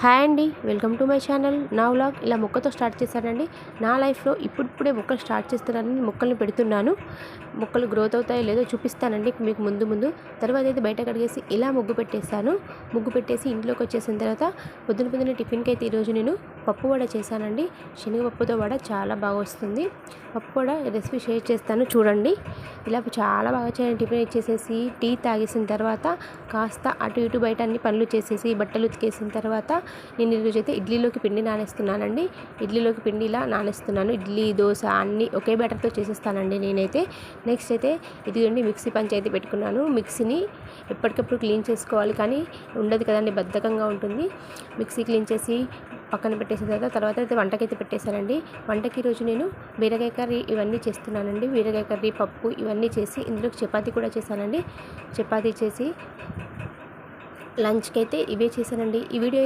Hi అండి, welcome to my channel. నా vlog ఇలా మొక్కతో స్టార్ట్ చేశానండి. నా లైఫ్లో ఇప్పుడిప్పుడే మొక్కలు స్టార్ట్ చేస్తున్నానని మొక్కల్ని పెడుతున్నాను. మొక్కలు గ్రోత్ అవుతాయో లేదో చూపిస్తానండి మీకు ముందు. తర్వాత అయితే బయట కడిగేసి ఇలా ముగ్గు పెట్టేసి ఇంట్లోకి వచ్చేసిన తర్వాత పొద్దున టిఫిన్కి అయితే ఈరోజు నేను పప్పు వడ చేశానండి. శనగపప్పుతో వడ చాలా బాగా వస్తుంది. పప్పు వడ రెసిపీ షేర్ చేస్తాను చూడండి. ఇలా చాలా బాగా చేయండి. టిఫిన్ ఇచ్చేసేసి టీ తాగేసిన తర్వాత కాస్త అటు ఇటు బయట అన్ని పనులు చేసేసి బట్టలు ఉతికేసిన తర్వాత నేను ఈరోజు అయితే ఇడ్లీలోకి పిండి నానేస్తున్నానండి. ఇడ్లీలోకి పిండి ఇలా నానేస్తున్నాను. ఇడ్లీ, దోశ అన్నీ ఒకే బ్యాటర్తో చేసేస్తానండి నేనైతే. నెక్స్ట్ అయితే ఇదిగోండి మిక్సీ పంచాయితీ పెట్టుకున్నాను. మిక్సీని ఎప్పటికప్పుడు క్లీన్ చేసుకోవాలి, కానీ ఉండదు కదండి, బద్ధకంగా ఉంటుంది. మిక్సీ క్లీన్ చేసి పక్కన పెట్టేసిన తర్వాత అయితే వంటకైతే పెట్టేశానండి. వంటకి ఈరోజు నేను బీరకాయ కర్రీ ఇవన్నీ చేస్తున్నానండి. బీరకాయ కర్రీ, పప్పు ఇవన్నీ చేసి ఇందులోకి చపాతీ కూడా చేశానండి. చపాతీ చేసి లంచ్కి అయితే ఇవే చేశానండి. ఈ వీడియో